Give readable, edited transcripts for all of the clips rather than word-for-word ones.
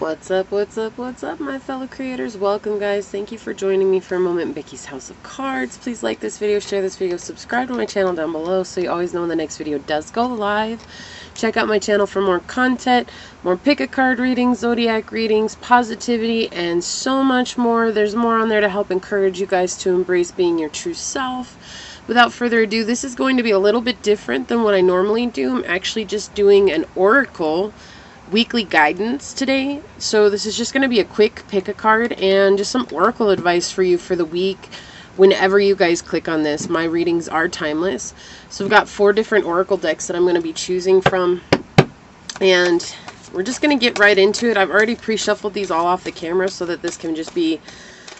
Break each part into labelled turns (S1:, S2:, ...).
S1: What's up, what's up, what's up, my fellow creators? Welcome, guys. Thank you for joining me for a moment in Becky's House of Cards. Please like this video, share this video, subscribe to my channel down below so you always know when the next video does go live. Check out my channel for more content, more pick-a-card readings, zodiac readings, positivity, and so much more. There's more on there to help encourage you guys to embrace being your true self. Without further ado, this is going to be a little bit different than what I normally do. I'm actually just doing an oracle weekly guidance today. So this is just going to be a quick pick a card and just some oracle advice for you for the week. Whenever you guys click on this, my readings are timeless. So I've got 4 different oracle decks that I'm going to be choosing from, and we're just going to get right into it. I've already pre-shuffled these all off the camera so that this can just be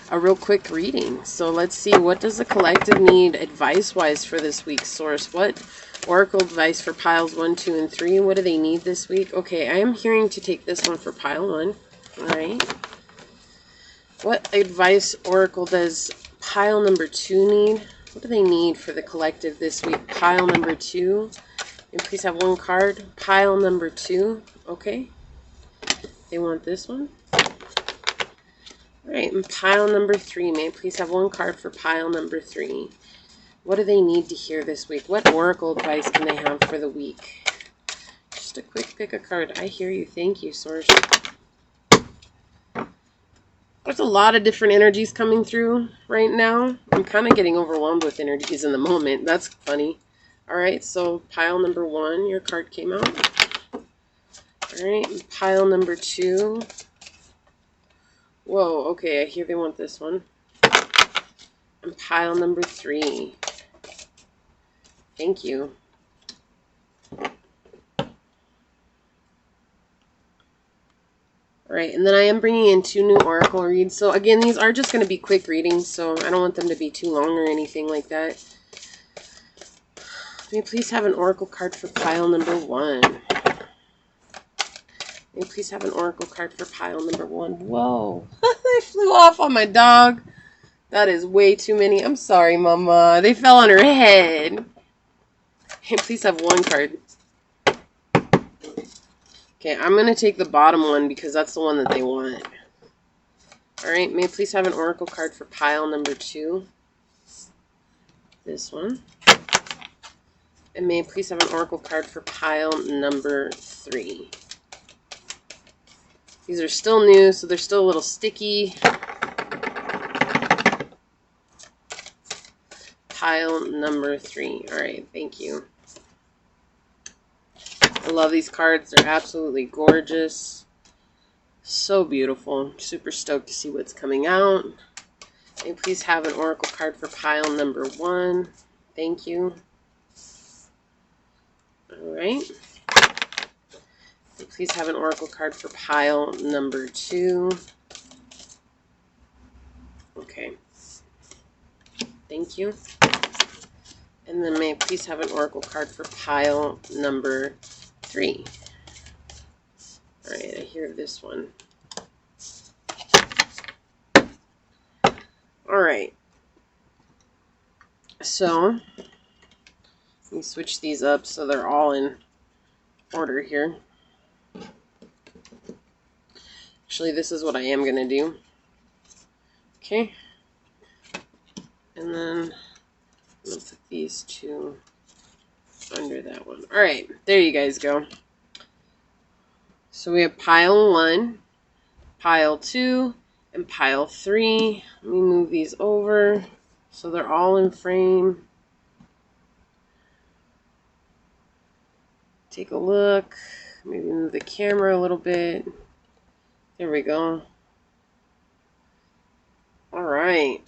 S1: a real quick reading. So let's see, what does the collective need advice-wise for this week's source? What oracle advice for piles 1, 2, and 3? What do they need this week? Okay, I am hearing to take this one for pile 1. Alright. What advice oracle does pile number 2 need? What do they need for the collective this week? Pile number 2. And please have one card. Pile number 2. Okay. They want this one. Alright, and pile number 3. May I please have one card for pile number 3? What do they need to hear this week? What oracle advice can they have for the week? Just a quick pick a card. I hear you. Thank you, source. There's a lot of different energies coming through right now. I'm kind of getting overwhelmed with energies in the moment. That's funny. Alright, so pile number 1, your card came out. Alright, pile number 2. Whoa, okay, I hear they want this one. And pile number 3. Thank you. Alright, and then I am bringing in 2 new oracle reads. So again, these are just going to be quick readings, so I don't want them to be too long or anything like that. May I please have an oracle card for pile number 1? May I please have an oracle card for pile number 1? Whoa, they flew off on my dog. That is way too many. I'm sorry, Mama. They fell on her head. May I please have one card? Okay, I'm going to take the bottom one because that's the one that they want. Alright, may I please have an oracle card for pile number 2? This one. And may I please have an oracle card for pile number 3? These are still new, so they're still a little sticky. Pile number 3. Alright, thank you. I love these cards. They're absolutely gorgeous. So beautiful. Super stoked to see what's coming out. May I please have an oracle card for pile number 1? Thank you. Alright. Please have an oracle card for pile number 2. Okay. Thank you. And then may I please have an oracle card for pile number 3? Alright, I hear this one. Alright. So, let me switch these up so they're all in order here. Actually, this is what I am going to do. Okay. And then I'm going to put these 2 under that one. Alright, there you guys go. So we have pile 1, pile 2, and pile 3. Let me move these over so they're all in frame. Take a look. Maybe move the camera a little bit. There we go. Alright.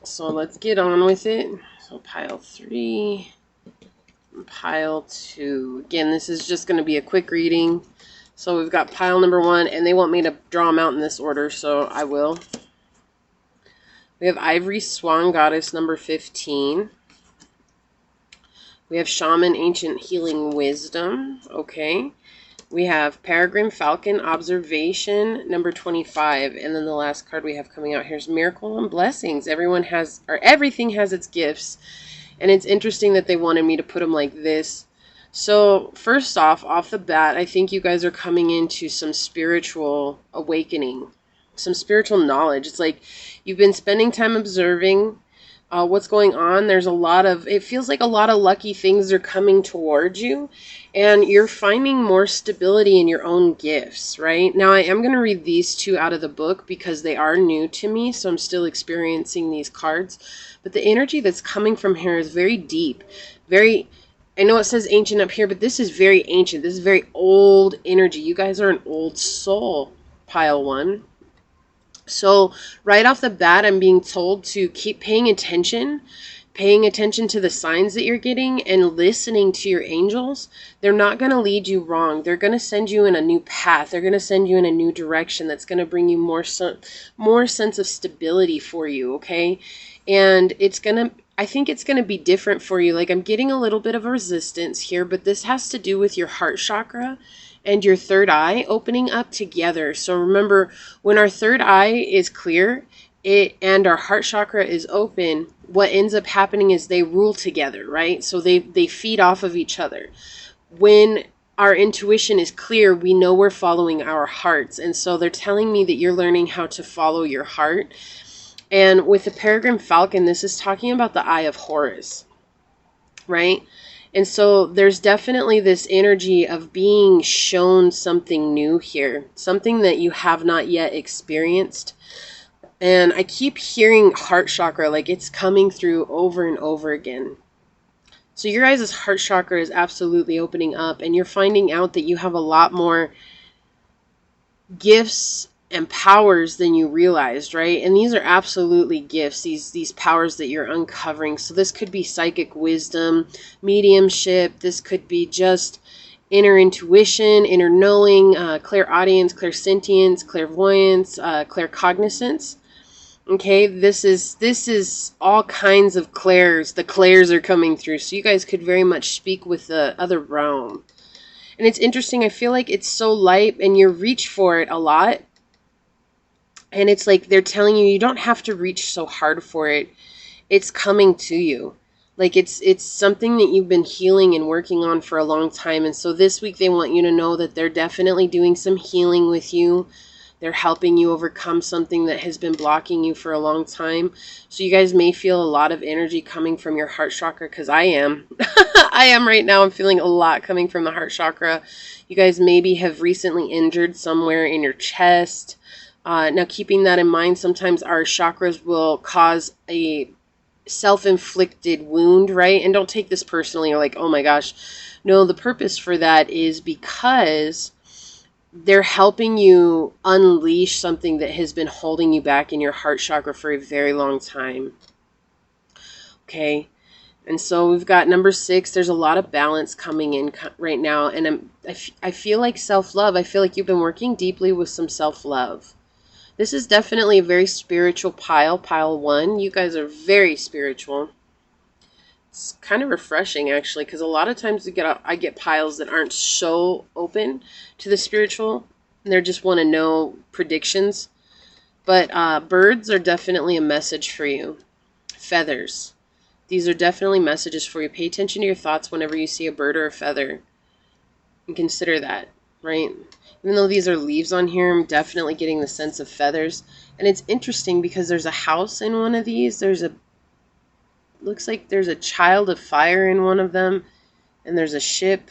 S1: So let's get on with it. So pile 3 and pile 2. Again, this is just going to be a quick reading. So we've got pile number 1, and they want me to draw them out in this order, so I will. We have Ivory Swan Goddess number 15. We have Shaman Ancient Healing Wisdom. Okay. We have Peregrine Falcon Observation number 25. And then the last card we have coming out here is Miracle and Blessings. Everything has its gifts. And it's interesting that they wanted me to put them like this So first off the bat, I think you guys are coming into some spiritual awakening, some spiritual knowledge. It's like you've been spending time observing what's going on. There's a lot of, it feels like a lot of lucky things are coming towards you, and you're finding more stability in your own gifts, right? Now, I am going to read these two out of the book because they are new to me, so I'm still experiencing these cards. But the energy that's coming from here is very deep, very, I know it says ancient up here, but this is very ancient. This is very old energy. You guys are an old soul, pile one. So right off the bat, I'm being told to keep paying attention to the signs that you're getting and listening to your angels. They're not going to lead you wrong. They're going to send you in a new path. They're going to send you in a new direction that's going to bring you more sense of stability for you, okay? And I think it's going to be different for you. Like, I'm getting a little bit of a resistance here, but this has to do with your heart chakra and your third eye opening up together. So remember, when our third eye is clear, and our heart chakra is open, what ends up happening is they rule together, right? So they feed off of each other. When our intuition is clear, we know we're following our hearts. And so they're telling me that you're learning how to follow your heart. And with the peregrine falcon, this is talking about the eye of Horus, right? And so there's definitely this energy of being shown something new here, something that you have not yet experienced. And I keep hearing heart chakra, like it's coming through over and over again. So your guys' heart chakra is absolutely opening up, and you're finding out that you have a lot more gifts and powers than you realized, right? And these are absolutely gifts, these powers that you're uncovering. So this could be psychic wisdom, mediumship. This could be just inner intuition, inner knowing, clairaudience, clairsentience, clairvoyance, claircognizance. Okay, this is all kinds of clairs. The clairs are coming through. So you guys could very much speak with the other realm. And it's interesting. I feel like it's so light and you reach for it a lot. And it's like they're telling you don't have to reach so hard for it. It's coming to you. Like it's something that you've been healing and working on for a long time. And so this week they want you to know that they're definitely doing some healing with you. They're helping you overcome something that has been blocking you for a long time. So you guys may feel a lot of energy coming from your heart chakra, because I am. I am right now. I'm feeling a lot coming from the heart chakra. You guys maybe have recently injured somewhere in your chest. Now, keeping that in mind, sometimes our chakras will cause a self-inflicted wound, right? And don't take this personally. You're like, oh my gosh. No, the purpose for that is because they're helping you unleash something that has been holding you back in your heart chakra for a very long time. Okay. And so we've got number 6. There's a lot of balance coming in right now. And I feel like self-love. I feel like you've been working deeply with some self-love. This is definitely a very spiritual pile 1. You guys are very spiritual. It's kind of refreshing, actually, because a lot of times I get piles that aren't so open to the spiritual, and they just want to know predictions. But birds are definitely a message for you. Feathers. These are definitely messages for you. Pay attention to your thoughts whenever you see a bird or a feather, and consider that, right? Even though these are leaves on here, I'm definitely getting the sense of feathers. And it's interesting because there's a house in one of these. Looks like there's a child of fire in one of them. And there's a ship.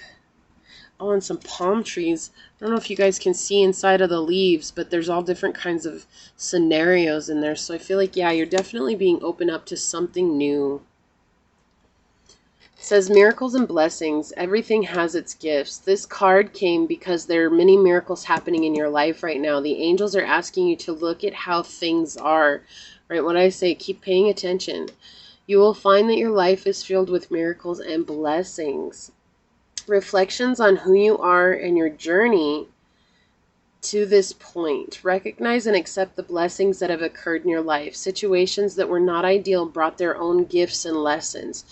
S1: Oh, and some palm trees. I don't know if you guys can see inside of the leaves, but there's all different kinds of scenarios in there. So I feel like, yeah, you're definitely being opened up to something new. It says miracles and blessings. Everything has its gifts. This card came because there are many miracles happening in your life right now. The angels are asking you to look at how things are. Right? When I say keep paying attention, you will find that your life is filled with miracles and blessings. Reflections on who you are and your journey to this point. Recognize and accept the blessings that have occurred in your life. Situations that were not ideal brought their own gifts and lessons.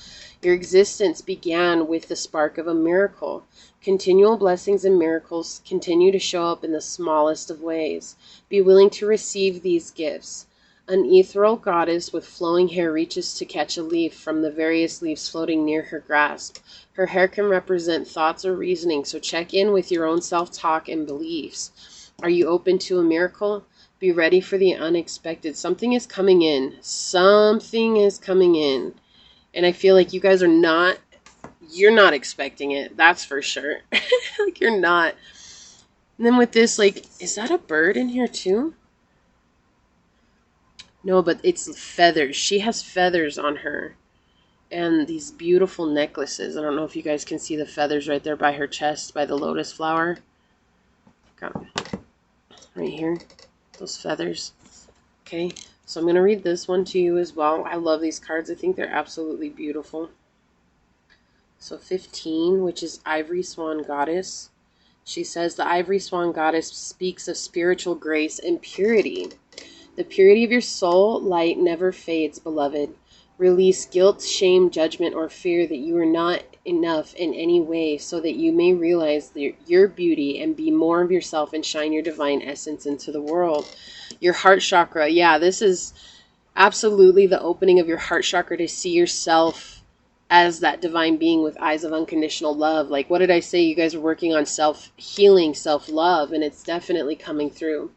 S1: Your existence began with the spark of a miracle. Continual blessings and miracles continue to show up in the smallest of ways. Be willing to receive these gifts. An ethereal goddess with flowing hair reaches to catch a leaf from the various leaves floating near her grasp. Her hair can represent thoughts or reasoning, so check in with your own self-talk and beliefs. Are you open to a miracle? Be ready for the unexpected. Something is coming in. Something is coming in. And I feel like you guys are you're not expecting it. That's for sure. Like you're not. And then with this, like, is that a bird in here too? No, but it's feathers. She has feathers on her. And these beautiful necklaces. I don't know if you guys can see the feathers right there by her chest, by the lotus flower. Got right here. Those feathers. Okay, so I'm going to read this one to you as well. I love these cards. I think they're absolutely beautiful. So 15, which is Ivory Swan Goddess. She says, the Ivory Swan Goddess speaks of spiritual grace and purity. The purity of your soul light never fades, beloved. Release guilt, shame, judgment, or fear that you are not enough in any way, so that you may realize your beauty and be more of yourself and shine your divine essence into the world. Your heart chakra. Yeah, this is absolutely the opening of your heart chakra to see yourself as that divine being with eyes of unconditional love. Like, what did I say? You guys are working on self-healing, self-love, and it's definitely coming through.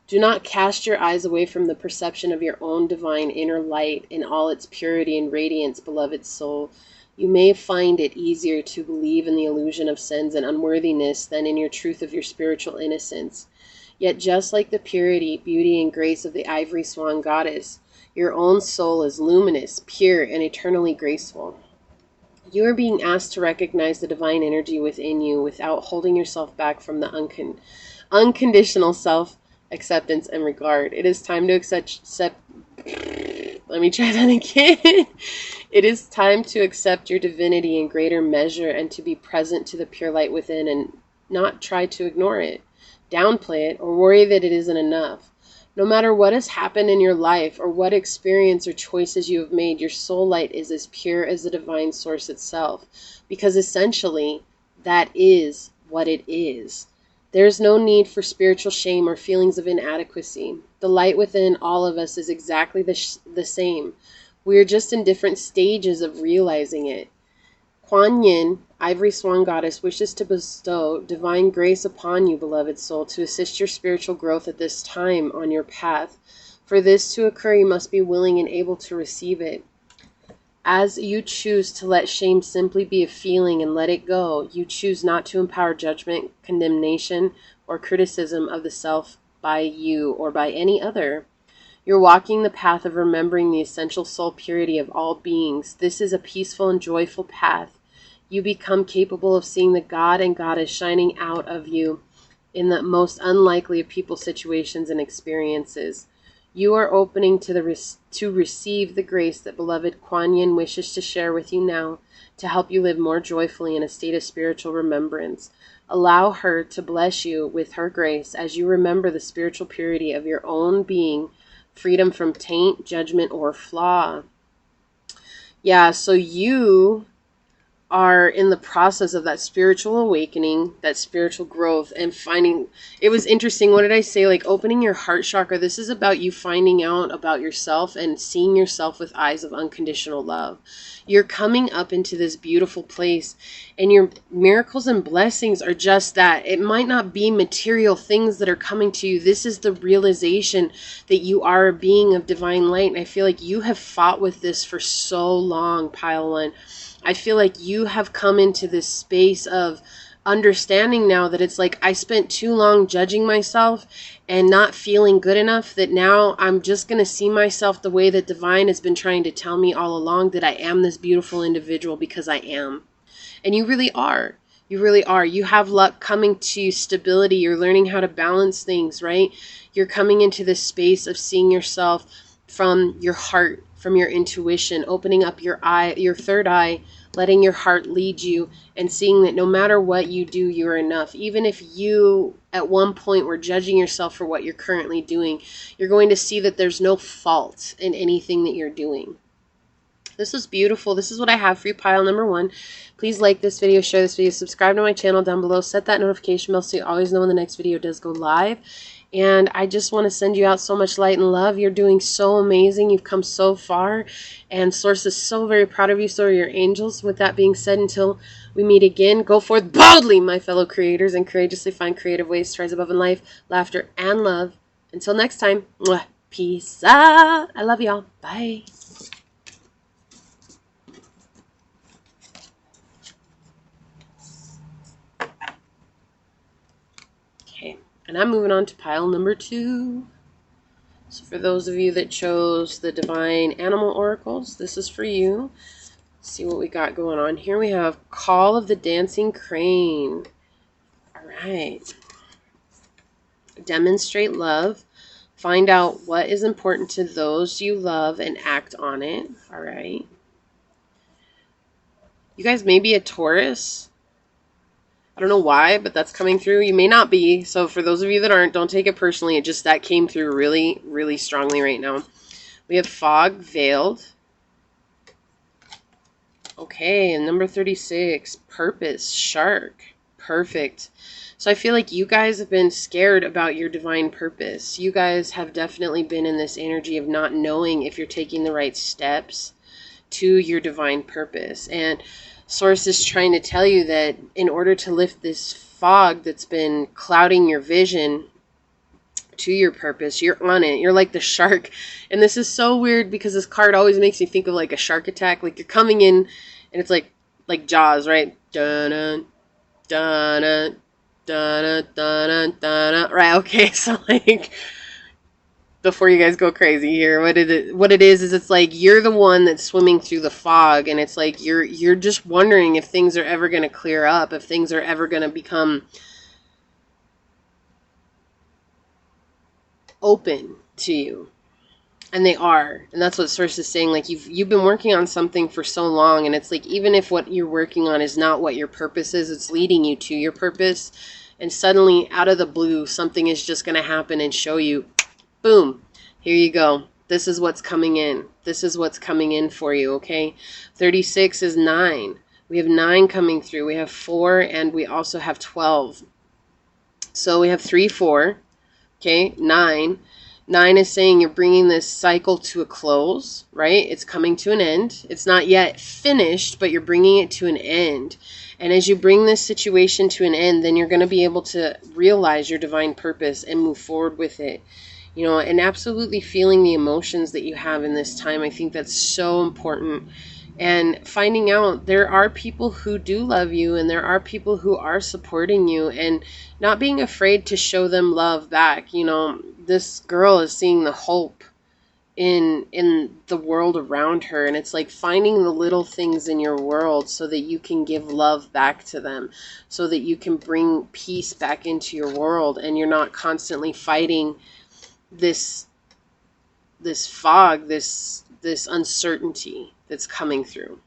S1: Do not cast your eyes away from the perception of your own divine inner light in all its purity and radiance, beloved soul. You may find it easier to believe in the illusion of sins and unworthiness than in your truth of your spiritual innocence. Yet just like the purity, beauty, and grace of the Ivory Swan Goddess, your own soul is luminous, pure, and eternally graceful. You are being asked to recognize the divine energy within you without holding yourself back from the unconditional self-acceptance and regard. It is time to let me try that again. It is time to accept your divinity in greater measure and to be present to the pure light within and not try to ignore it, downplay it, or worry that it isn't enough. No matter what has happened in your life or what experience or choices you have made, your soul light is as pure as the divine source itself, because essentially that is what it is. There is no need for spiritual shame or feelings of inadequacy. The light within all of us is exactly the same. We are just in different stages of realizing it. Kuan Yin, Ivory Swan Goddess, wishes to bestow divine grace upon you, beloved soul, to assist your spiritual growth at this time on your path. For this to occur, you must be willing and able to receive it. As you choose to let shame simply be a feeling and let it go, you choose not to empower judgment, condemnation, or criticism of the self by you or by any other. You're walking the path of remembering the essential soul purity of all beings. This is a peaceful and joyful path. You become capable of seeing the God and Goddess shining out of you in the most unlikely of people, situations, and experiences. You are opening to receive the grace that beloved Kuan Yin wishes to share with you now to help you live more joyfully in a state of spiritual remembrance. Allow her to bless you with her grace as you remember the spiritual purity of your own being, freedom from taint, judgment, or flaw. Yeah, so you are in the process of that spiritual awakening, that spiritual growth, and finding, it was interesting, what did I say, like opening your heart chakra. This is about you finding out about yourself and seeing yourself with eyes of unconditional love. You're coming up into this beautiful place, and your miracles and blessings are just that. It might not be material things that are coming to you. This is the realization that you are a being of divine light, and I feel like you have fought with this for so long, Pile One. I feel like you have come into this space of understanding now that it's like I spent too long judging myself and not feeling good enough, that now I'm just going to see myself the way that divine has been trying to tell me all along, that I am this beautiful individual, because I am. And you really are. You really are. You have luck coming to you, stability. You're learning how to balance things, right? You're coming into this space of seeing yourself from your heart, from your intuition, opening up your eye, your third eye, letting your heart lead you, and seeing that no matter what you do, you're enough. Even if you at one point were judging yourself for what you're currently doing, you're going to see that there's no fault in anything that you're doing. This is beautiful. This is what I have for you, pile number one. Please like this video, share this video, subscribe to my channel down below, set that notification bell so you always know when the next video does go live. And I just want to send you out so much light and love. You're doing so amazing. You've come so far. And Source is so very proud of you. So are your angels. With that being said, until we meet again, go forth boldly, my fellow creators, and courageously find creative ways to rise above in life, laughter, and love. Until next time, mwah, peace out. I love y'all. Bye. Okay, and I'm moving on to pile number 2. So for those of you that chose the Divine Animal Oracles, this is for you. Let's see what we got going on here. We have Call of the Dancing Crane. All right. Demonstrate love. Find out what is important to those you love and act on it. All right. You guys may be a Taurus. I don't know why, but that's coming through. You may not be. So for those of you that aren't, don't take it personally. It just, that came through really, really strongly right now. We have Fog Veiled. Okay, and number 36, Purpose, Shark. Perfect. So I feel like you guys have been scared about your divine purpose. You guys have definitely been in this energy of not knowing if you're taking the right steps to your divine purpose. And Source is trying to tell you that in order to lift this fog that's been clouding your vision to your purpose, you're on it. You're like the shark. And this is so weird because this card always makes me think of like a shark attack. Like you're coming in and it's like Jaws, right? Dun-dun, dun-dun, dun-dun, dun-dun, dun-dun. Right, okay, so like before you guys go crazy here, what it is it's like you're the one that's swimming through the fog, and it's like you're just wondering if things are ever going to clear up, if things are ever going to become open to you. And they are. And that's what Source is saying. Like you've been working on something for so long, and it's like even if what you're working on is not what your purpose is, it's leading you to your purpose. And suddenly out of the blue, something is just going to happen and show you, boom, here you go. This is what's coming in. This is what's coming in for you, okay? 36 is 9. We have 9 coming through. We have 4, and we also have 12. So we have 3, 4, okay, 9. 9 is saying you're bringing this cycle to a close, right? It's coming to an end. It's not yet finished, but you're bringing it to an end. And as you bring this situation to an end, then you're going to be able to realize your divine purpose and move forward with it. You know, and absolutely feeling the emotions that you have in this time. I think that's so important. And finding out there are people who do love you, and there are people who are supporting you, and not being afraid to show them love back. You know, this girl is seeing the hope in the world around her, and it's like finding the little things in your world so that you can give love back to them, so that you can bring peace back into your world, and you're not constantly fighting this fog, this uncertainty that's coming through,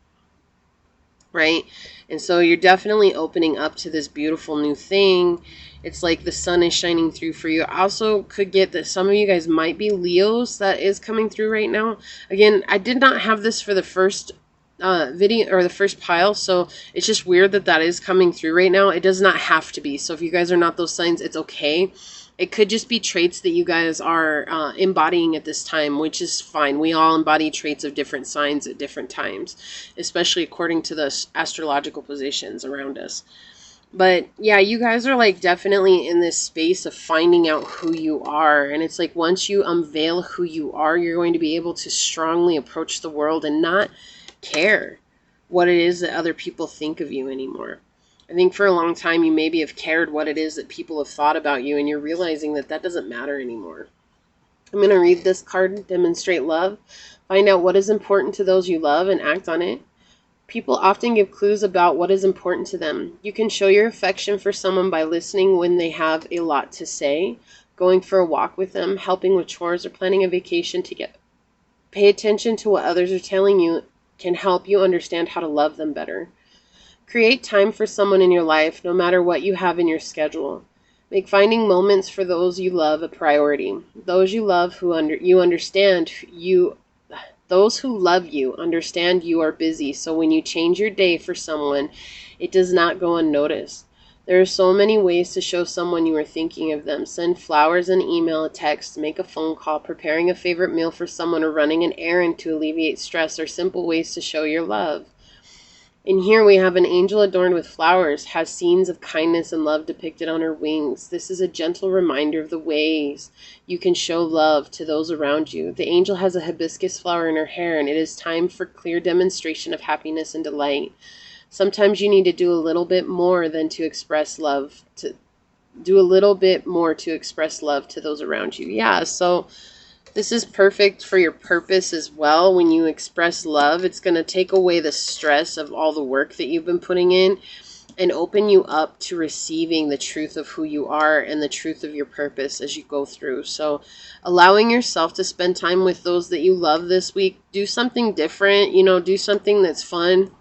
S1: right? And so you're definitely opening up to this beautiful new thing. It's like the sun is shining through for you. I also could get that some of you guys might be Leos. That is coming through right now. Again, I did not have this for the first video or the first pile, so it's just weird that is coming through right now. It does not have to be. So if you guys are not those signs, it's okay. It could just be traits that you guys are embodying at this time, which is fine. We all embody traits of different signs at different times, especially according to the astrological positions around us. But yeah, you guys are like definitely in this space of finding out who you are. And it's like once you unveil who you are, you're going to be able to strongly approach the world and not care what it is that other people think of you anymore. I think for a long time you maybe have cared what it is that people have thought about you, and you're realizing that doesn't matter anymore. I'm going to read this card, Demonstrate Love. Find out what is important to those you love and act on it. People often give clues about what is important to them. You can show your affection for someone by listening when they have a lot to say, going for a walk with them, helping with chores, or planning a vacation together. Pay attention to what others are telling you can help you understand how to love them better. Create time for someone in your life, no matter what you have in your schedule. Make finding moments for those you love a priority. Those you love those who love you understand you are busy, so when you change your day for someone, it does not go unnoticed. There are so many ways to show someone you are thinking of them. Send flowers, an email, a text, make a phone call, preparing a favorite meal for someone, or running an errand to alleviate stress are simple ways to show your love. And here we have an angel adorned with flowers, has scenes of kindness and love depicted on her wings. This is a gentle reminder of the ways you can show love to those around you. The angel has a hibiscus flower in her hair, and it is time for clear demonstration of happiness and delight. Sometimes you need to do a little bit more than to express love, to do a little bit more to express love to those around you. Yeah, so this is perfect for your purpose as well. When you express love, it's going to take away the stress of all the work that you've been putting in and open you up to receiving the truth of who you are and the truth of your purpose as you go through. So allowing yourself to spend time with those that you love this week, do something different, do something that's fun.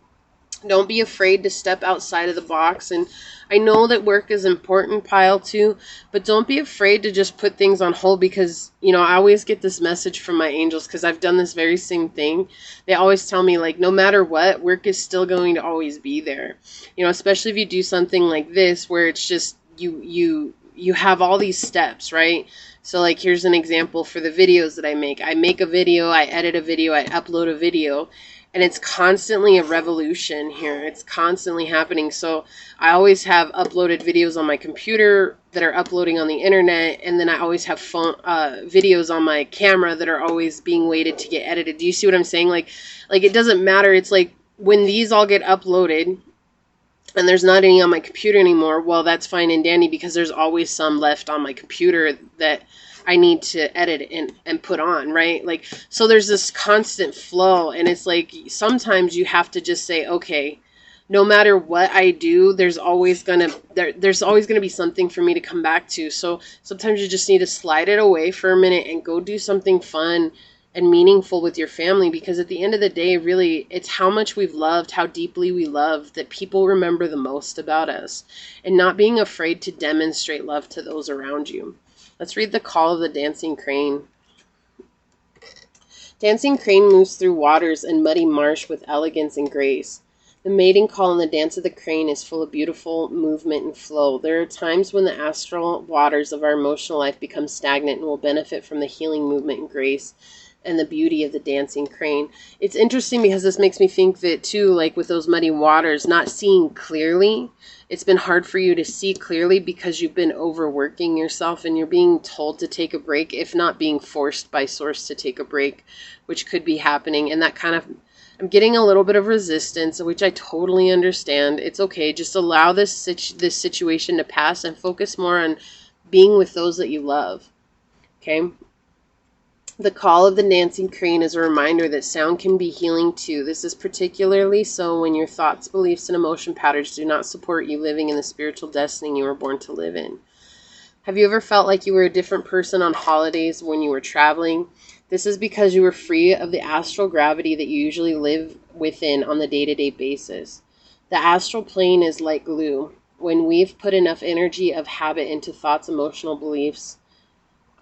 S1: Don't be afraid to step outside of the box. And I know that work is important, pile too, but don't be afraid to just put things on hold because, I always get this message from my angels because I've done this very same thing. They always tell me, like, no matter what, work is still going to always be there. Especially if you do something like this where it's just you have all these steps, right? So like, here's an example for the videos that I make. I make a video, I edit a video, I upload a video. And it's constantly a revolution here. It's constantly happening. So I always have uploaded videos on my computer that are uploading on the internet. And then I always have videos on my camera that are always being waited to get edited. Do you see what I'm saying? Like it doesn't matter. It's like when these all get uploaded and there's not any on my computer anymore, well, that's fine and dandy because there's always some left on my computer that I need to edit and put on, right? Like, so there's this constant flow, and it's like sometimes you have to just say, okay, no matter what I do, there's always gonna be something for me to come back to. So sometimes you just need to slide it away for a minute and go do something fun and meaningful with your family, because at the end of the day, really, it's how much we've loved, how deeply we love, that people remember the most about us, and not being afraid to demonstrate love to those around you. Let's read the call of the dancing crane. Dancing crane moves through waters and muddy marsh with elegance and grace. The mating call in the dance of the crane is full of beautiful movement and flow. There are times when the astral waters of our emotional life become stagnant and will benefit from the healing movement and grace and the beauty of the dancing crane. It's interesting because this makes me think that too, like with those muddy waters, not seeing clearly, it's been hard for you to see clearly because you've been overworking yourself and you're being told to take a break, if not being forced by source to take a break, which could be happening. And that kind of, I'm getting a little bit of resistance, which I totally understand. It's okay. Just allow this situation to pass and focus more on being with those that you love. Okay? The call of the dancing crane is a reminder that sound can be healing too. This is particularly so when your thoughts, beliefs, and emotion patterns do not support you living in the spiritual destiny you were born to live in. Have you ever felt like you were a different person on holidays when you were traveling? This is because you were free of the astral gravity that you usually live within on the day-to-day basis. The astral plane is like glue. When we've put enough energy of habit into thoughts, emotional beliefs,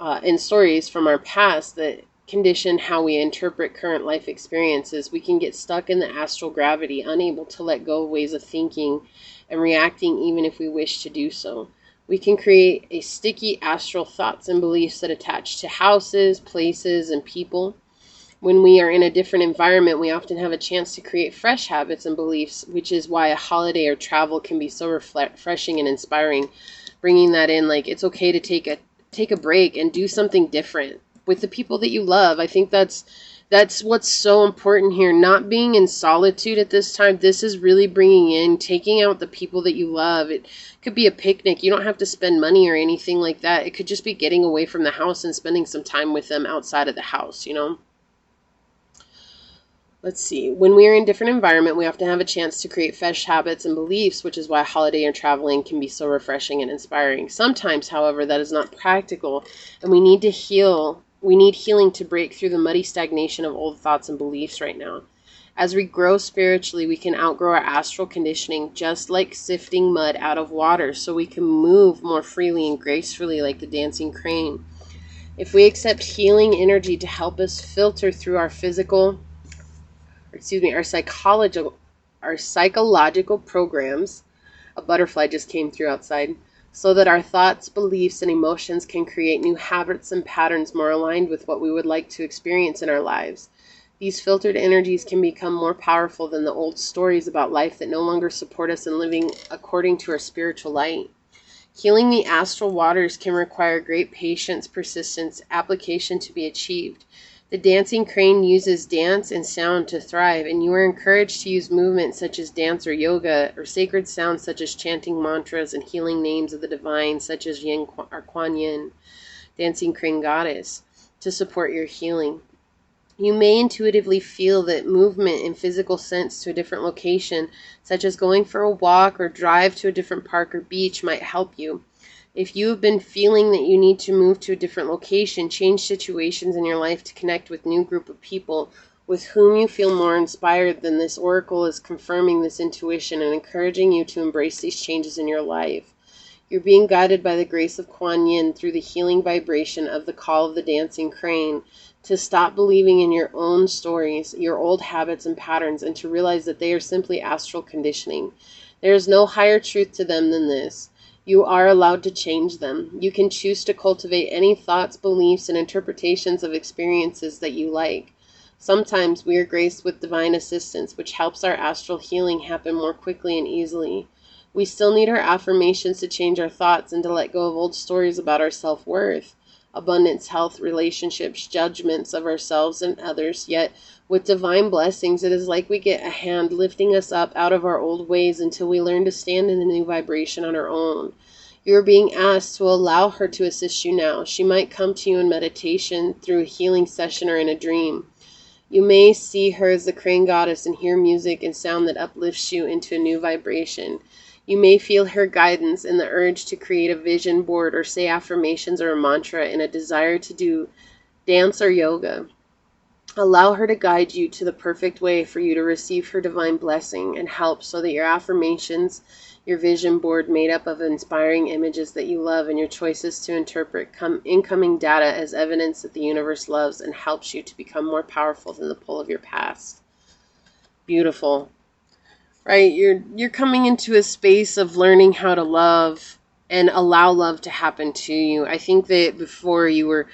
S1: and stories from our past that condition how we interpret current life experiences, we can get stuck in the astral gravity, unable to let go of ways of thinking and reacting even if we wish to do so. We can create a sticky astral thoughts and beliefs that attach to houses, places, and people. When we are in a different environment, we often have a chance to create fresh habits and beliefs, which is why a holiday or travel can be so refreshing and inspiring. Bringing that in, like, it's okay to take a break and do something different with the people that you love. I think that's what's so important here. Not being in solitude at this time. This is really bringing in, taking out the people that you love. It could be a picnic. You don't have to spend money or anything like that. It could just be getting away from the house and spending some time with them outside of the house, Let's see. When we are in a different environment, we often have a chance to create fresh habits and beliefs, which is why holiday or traveling can be so refreshing and inspiring. Sometimes, however, that is not practical, and we need to heal. We need healing to break through the muddy stagnation of old thoughts and beliefs right now. As we grow spiritually, we can outgrow our astral conditioning, just like sifting mud out of water, so we can move more freely and gracefully like the dancing crane. If we accept healing energy to help us filter through our psychological programs, A butterfly just came through outside. So that our thoughts, beliefs, and emotions can create new habits and patterns more aligned with what we would like to experience in our lives. These filtered energies can become more powerful than the old stories about life that no longer support us in living according to our spiritual light. Healing the astral waters can require great patience, persistence, application to be achieved. The dancing crane uses dance and sound to thrive, and you are encouraged to use movements such as dance or yoga, or sacred sounds such as chanting mantras and healing names of the divine, such as Yin or Kuan Yin, dancing crane goddess, to support your healing. You may intuitively feel that movement in physical sense to a different location, such as going for a walk or drive to a different park or beach, might help you. If you have been feeling that you need to move to a different location, change situations in your life to connect with a new group of people with whom you feel more inspired, then this oracle is confirming this intuition and encouraging you to embrace these changes in your life. You're being guided by the grace of Kuan Yin through the healing vibration of the call of the dancing crane to stop believing in your own stories, your old habits and patterns, and to realize that they are simply astral conditioning. There is no higher truth to them than this. You are allowed to change them. You can choose to cultivate any thoughts, beliefs, and interpretations of experiences that you like. Sometimes we are graced with divine assistance, which helps our astral healing happen more quickly and easily. We still need our affirmations to change our thoughts and to let go of old stories about our self-worth, abundance, health, relationships, judgments of ourselves and others. Yet, with divine blessings, it is like we get a hand lifting us up out of our old ways until we learn to stand in the new vibration on our own. You are being asked to allow her to assist you now. She might come to you in meditation, through a healing session, or in a dream. You may see her as the crane goddess and hear music and sound that uplifts you into a new vibration. You may feel her guidance in the urge to create a vision board or say affirmations or a mantra in a desire to do dance or yoga. Allow her to guide you to the perfect way for you to receive her divine blessing and help, so that your affirmations, your vision board made up of inspiring images that you love, and your choices to interpret incoming data as evidence that the universe loves and helps you to become more powerful than the pull of your past. Beautiful. Right? You're coming into a space of learning how to love and allow love to happen to you. I think that before you were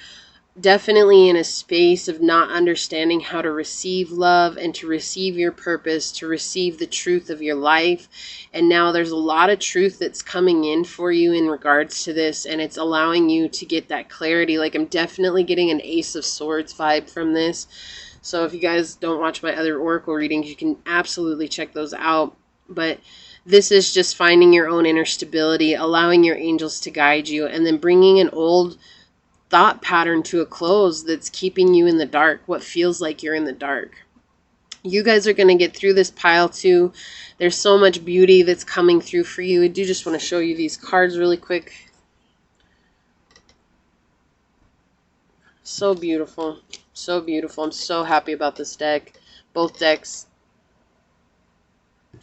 S1: definitely in a space of not understanding how to receive love and to receive your purpose, to receive the truth of your life. And now there's a lot of truth that's coming in for you in regards to this, and it's allowing you to get that clarity. Like, I'm definitely getting an Ace of Swords vibe from this. So if you guys don't watch my other oracle readings, you can absolutely check those out. But this is just finding your own inner stability, allowing your angels to guide you, and then bringing an old thought pattern to a close that's keeping you in the dark, what feels like you're in the dark. You guys are going to get through this pile too. There's so much beauty that's coming through for you. I do just want to show you these cards really quick. So beautiful. So beautiful. I'm so happy about this deck. Both decks.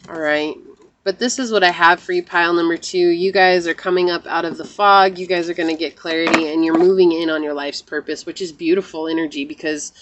S1: All right. But this is what I have for you, pile number 2. You guys are coming up out of the fog. You guys are going to get clarity, and you're moving in on your life's purpose, which is beautiful energy, because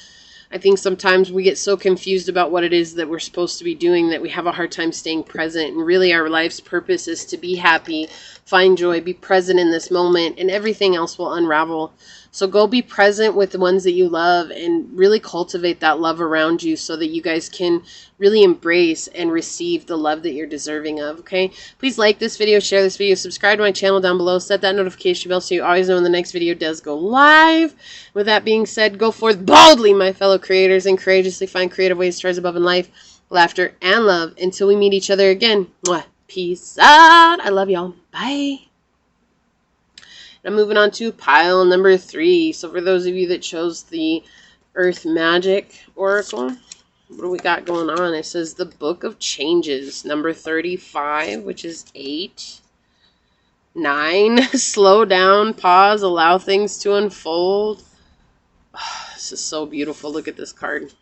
S1: I think sometimes we get so confused about what it is that we're supposed to be doing that we have a hard time staying present. And really, our life's purpose is to be happy, find joy, be present in this moment, and everything else will unravel. So go be present with the ones that you love and really cultivate that love around you, so that you guys can really embrace and receive the love that you're deserving of, okay? Please like this video, share this video, subscribe to my channel down below, set that notification bell so you always know when the next video does go live. With that being said, go forth boldly, my fellow creators, and courageously find creative ways to rise above in life, laughter, and love until we meet each other again. Mwah. Peace out. I love y'all. Bye. I'm moving on to pile number 3. So for those of you that chose the Earth Magic Oracle, what do we got going on? It says the Book of Changes, number 35, which is 8. 9, slow down, pause, allow things to unfold. Oh, this is so beautiful. Look at this card.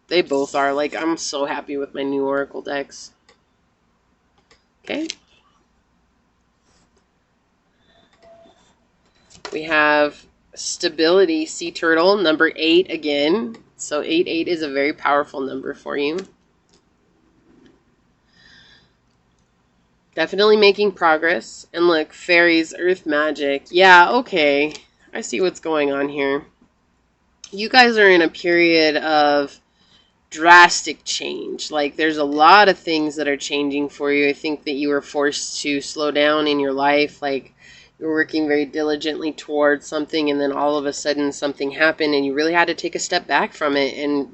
S1: They both are. Like, I'm so happy with my new Oracle decks. Okay. We have Stability, Sea Turtle, number 8 again. So 88 is a very powerful number for you. Definitely making progress. And look, fairies, earth magic. Yeah, okay. I see what's going on here. You guys are in a period of drastic change. Like, there's a lot of things that are changing for you. I think that you were forced to slow down in your life. Like, you're working very diligently towards something, and then all of a sudden something happened, and you really had to take a step back from it and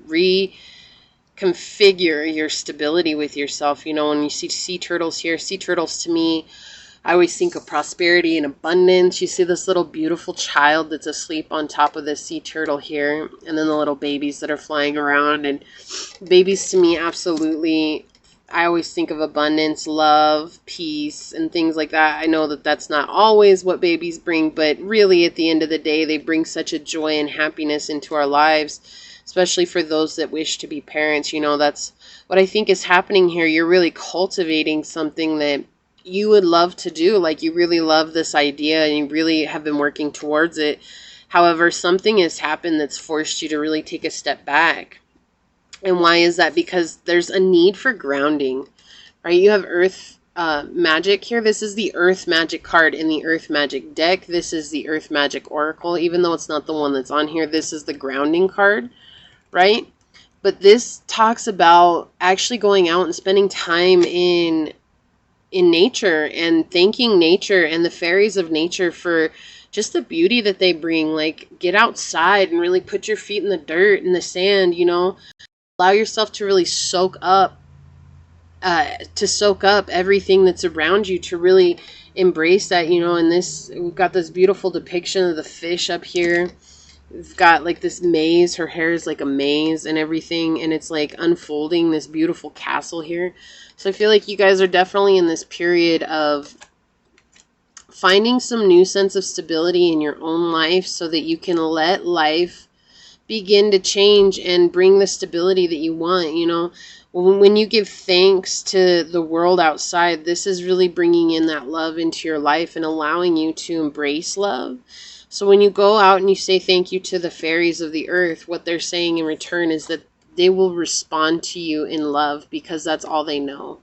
S1: reconfigure your stability with yourself. You know, when you see sea turtles here, sea turtles to me, I always think of prosperity and abundance. You see this little beautiful child that's asleep on top of the sea turtle here, and then the little babies that are flying around. And babies to me, absolutely, I always think of abundance, love, peace, and things like that. I know that that's not always what babies bring, but really at the end of the day, they bring such a joy and happiness into our lives, especially for those that wish to be parents. You know, that's what I think is happening here. You're really cultivating something that you would love to do. Like, you really love this idea and you really have been working towards it. However, something has happened that's forced you to really take a step back. And why is that? Because there's a need for grounding, right? You have earth magic here. This is the earth magic card in the earth magic deck. This is the earth magic oracle. Even though it's not the one that's on here, this is the grounding card, right? But this talks about actually going out and spending time in nature and thanking nature and the fairies of nature for just the beauty that they bring. Like, get outside and really put your feet in the dirt and the sand, you know, allow yourself to really soak up everything that's around you, to really embrace that, you know. And this, we've got this beautiful depiction of the fish up here. We've got like this maze. Her hair is like a maze and everything, and it's like unfolding this beautiful castle here. So I feel like you guys are definitely in this period of finding some new sense of stability in your own life so that you can let life begin to change and bring the stability that you want. You know, when you give thanks to the world outside, this is really bringing in that love into your life and allowing you to embrace love. So when you go out and you say thank you to the fairies of the earth, what they're saying in return is that they will respond to you in love, because that's all they know.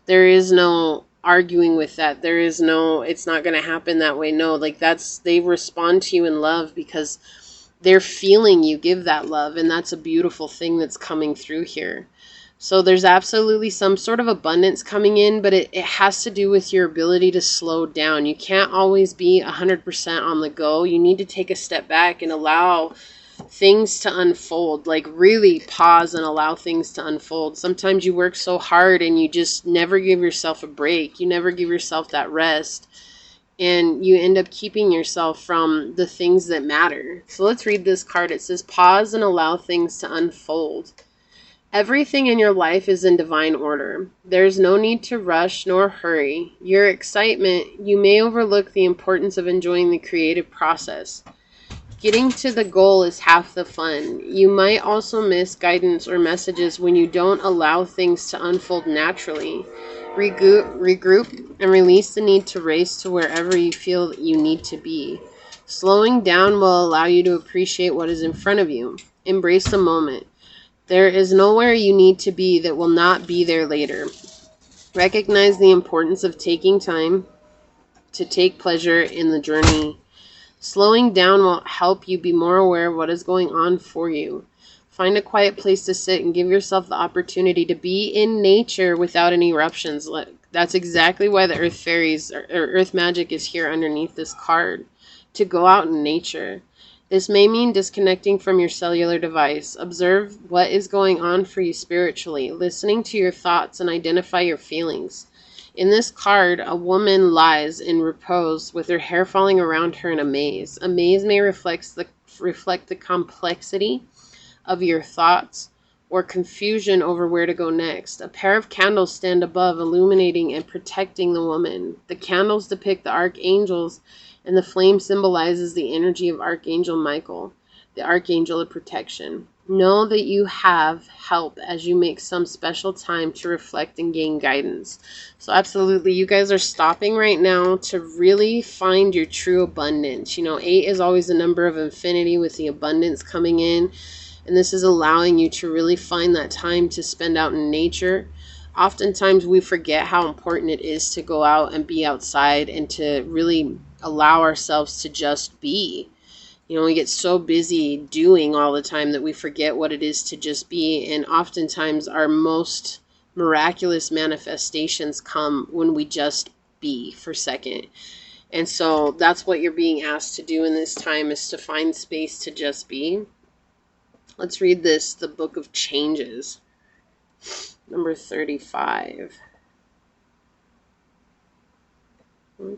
S1: There is no arguing with that. There is no, it's not going to happen that way. No, like, that's, they respond to you in love because they're feeling you give that love. And that's a beautiful thing that's coming through here. So there's absolutely some sort of abundance coming in, but it has to do with your ability to slow down. You can't always be 100% on the go. You need to take a step back and allow things to unfold. Like, really pause and allow things to unfold. Sometimes you work so hard and you just never give yourself a break. You never give yourself that rest. And you end up keeping yourself from the things that matter. So let's read this card. It says, pause and allow things to unfold. Everything in your life is in divine order. There is no need to rush nor hurry. Your excitement, you may overlook the importance of enjoying the creative process. Getting to the goal is half the fun. You might also miss guidance or messages when you don't allow things to unfold naturally. Regroup and release the need to race to wherever you feel that you need to be. Slowing down will allow you to appreciate what is in front of you. Embrace the moment. There is nowhere you need to be that will not be there later. Recognize the importance of taking time to take pleasure in the journey. Slowing down will help you be more aware of what is going on for you. Find a quiet place to sit and give yourself the opportunity to be in nature without any eruptions. That's exactly why the earth fairies or earth magic is here underneath this card. To go out in nature. This may mean disconnecting from your cellular device. Observe what is going on for you spiritually, listening to your thoughts and identify your feelings. In this card, a woman lies in repose with her hair falling around her in a maze. A maze may reflect the complexity of your thoughts or confusion over where to go next. A pair of candles stand above, illuminating and protecting the woman. The candles depict the archangels, and the flame symbolizes the energy of Archangel Michael, the archangel of protection. Know that you have help as you make some special time to reflect and gain guidance. So absolutely, you guys are stopping right now to really find your true abundance. You know, 8 is always a number of infinity with the abundance coming in. And this is allowing you to really find that time to spend out in nature. Oftentimes we forget how important it is to go out and be outside and to really allow ourselves to just be. You know, we get so busy doing all the time that we forget what it is to just be. And oftentimes our most miraculous manifestations come when we just be for a second. And so that's what you're being asked to do in this time, is to find space to just be. Let's read this, the Book of Changes, number 35. Here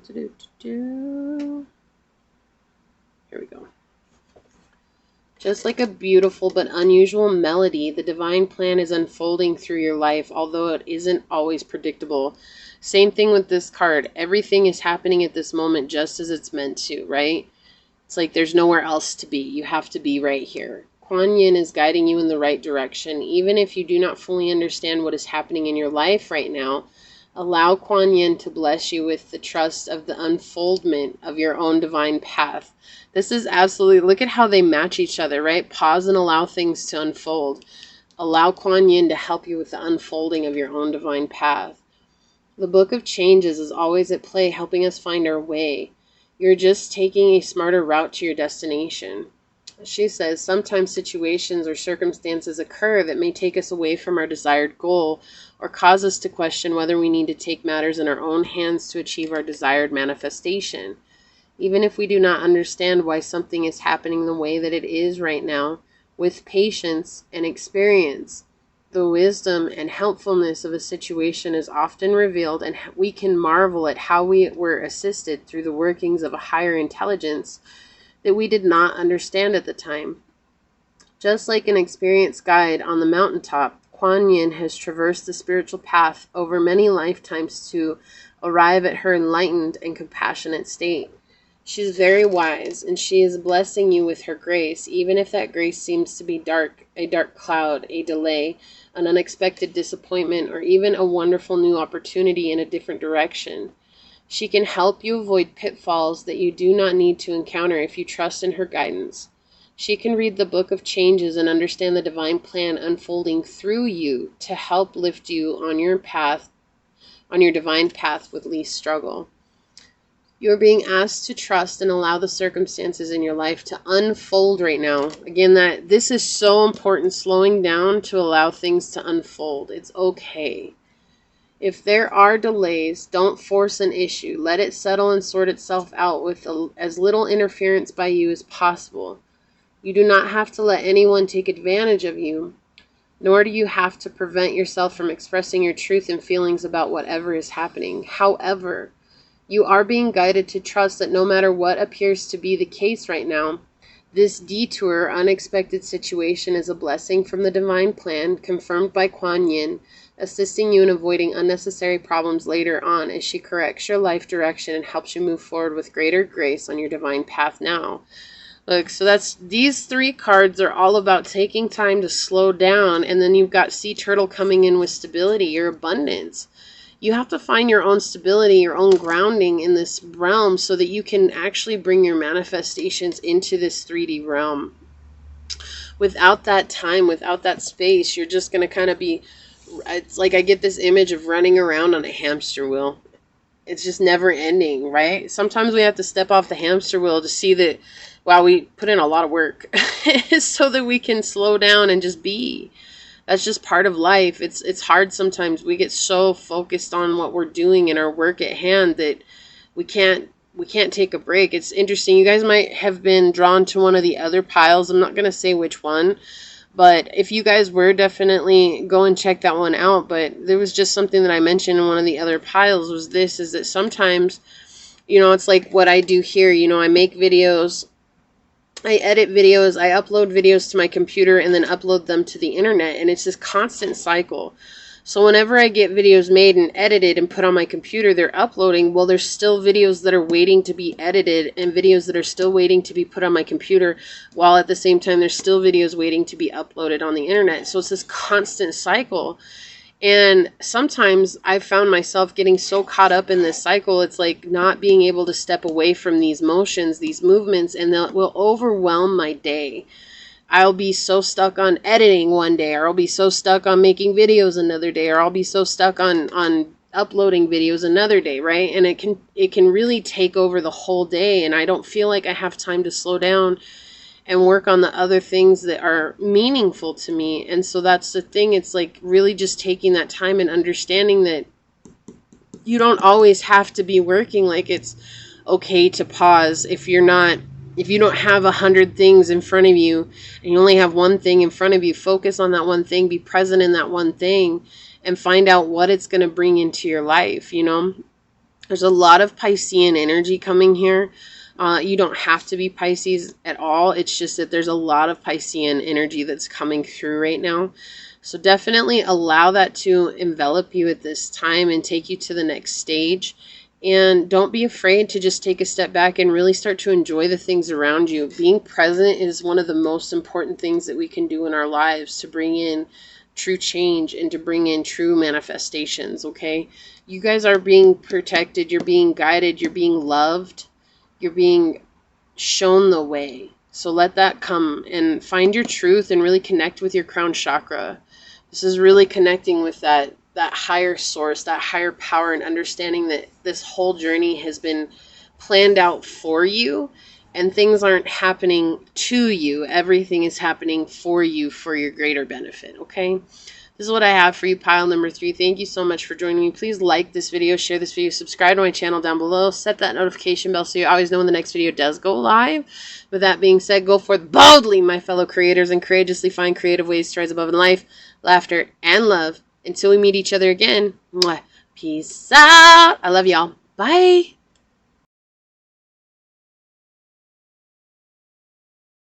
S1: we go. Just like a beautiful but unusual melody, the divine plan is unfolding through your life, although it isn't always predictable. Same thing with this card. Everything is happening at this moment just as it's meant to, right? It's like there's nowhere else to be. You have to be right here. Kuan Yin is guiding you in the right direction. Even if you do not fully understand what is happening in your life right now, allow Kuan Yin to bless you with the trust of the unfoldment of your own divine path. This is absolutely, look at how they match each other, right? Pause and allow things to unfold. Allow Kuan Yin to help you with the unfolding of your own divine path. The Book of Changes is always at play, helping us find our way. You're just taking a smarter route to your destination. She says, sometimes situations or circumstances occur that may take us away from our desired goal or cause us to question whether we need to take matters in our own hands to achieve our desired manifestation. Even if we do not understand why something is happening the way that it is right now, with patience and experience, the wisdom and helpfulness of a situation is often revealed, and we can marvel at how we were assisted through the workings of a higher intelligence that we did not understand at the time. Just like an experienced guide on the mountaintop, Kuan Yin has traversed the spiritual path over many lifetimes to arrive at her enlightened and compassionate state. She's very wise, and she is blessing you with her grace, even if that grace seems to be dark, a dark cloud, a delay, an unexpected disappointment, or even a wonderful new opportunity in a different direction. She can help you avoid pitfalls that you do not need to encounter if you trust in her guidance. She can read the Book of Changes and understand the divine plan unfolding through you to help lift you on your path, on your divine path with least struggle. You're being asked to trust and allow the circumstances in your life to unfold right now. Again, that this is so important, slowing down to allow things to unfold. It's okay. If there are delays, don't force an issue. Let it settle and sort itself out with as little interference by you as possible. You do not have to let anyone take advantage of you, nor do you have to prevent yourself from expressing your truth and feelings about whatever is happening. However, you are being guided to trust that no matter what appears to be the case right now, this detour, unexpected situation is a blessing from the divine plan, confirmed by Kuan Yin, assisting you in avoiding unnecessary problems later on as she corrects your life direction and helps you move forward with greater grace on your divine path now. Look, so these three cards are all about taking time to slow down, and then you've got Sea Turtle coming in with stability, your abundance. You have to find your own stability, your own grounding in this realm so that you can actually bring your manifestations into this 3D realm. Without that time, without that space, you're just going to kind of be, it's like I get this image of running around on a hamster wheel. It's just never ending, right? Sometimes we have to step off the hamster wheel to see that, wow, we put in a lot of work so that we can slow down and just be. That's just part of life. It's hard sometimes. We get so focused on what we're doing in our work at hand that we can't take a break. It's interesting. You guys might have been drawn to one of the other piles. I'm not going to say which one, but if you guys were, definitely go and check that one out. But there was just something that I mentioned in one of the other piles was this, is that sometimes, you know, it's like what I do here. You know, I make videos, I edit videos, I upload videos to my computer and then upload them to the internet, and it's this constant cycle. So whenever I get videos made and edited and put on my computer, they're uploading. Well, there's still videos that are waiting to be edited and videos that are still waiting to be put on my computer, while at the same time there's still videos waiting to be uploaded on the internet. So it's this constant cycle. And sometimes I've found myself getting so caught up in this cycle, it's like not being able to step away from these motions, these movements, and that will overwhelm my day. I'll be so stuck on editing one day, or I'll be so stuck on making videos another day, or I'll be so stuck on uploading videos another day, right? And it can really take over the whole day, and I don't feel like I have time to slow down and work on the other things that are meaningful to me. And so that's the thing. It's like really just taking that time and understanding that you don't always have to be working. Like, it's okay to pause if you don't have 100 things in front of you and you only have one thing in front of you. Focus on that one thing, be present in that one thing, and find out what it's going to bring into your life. There's a lot of Piscean energy coming here. You don't have to be Pisces at all. It's just that there's a lot of Piscean energy that's coming through right now. So definitely allow that to envelop you at this time and take you to the next stage. And don't be afraid to just take a step back and really start to enjoy the things around you. Being present is one of the most important things that we can do in our lives to bring in true change and to bring in true manifestations, okay? You guys are being protected. You're being guided. You're being loved. You're being shown the way. So let that come and find your truth and really connect with your crown chakra. This is really connecting with that higher source, that higher power, and understanding that this whole journey has been planned out for you, and things aren't happening to you. Everything is happening for you for your greater benefit, okay? This is what I have for you, pile number 3. Thank you so much for joining me. Please like this video, share this video, subscribe to my channel down below, set that notification bell so you always know when the next video does go live. With that being said, go forth boldly, my fellow creators, and courageously find creative ways to rise above in life, laughter, and love. Until we meet each other again, mwah, peace out. I love y'all. Bye.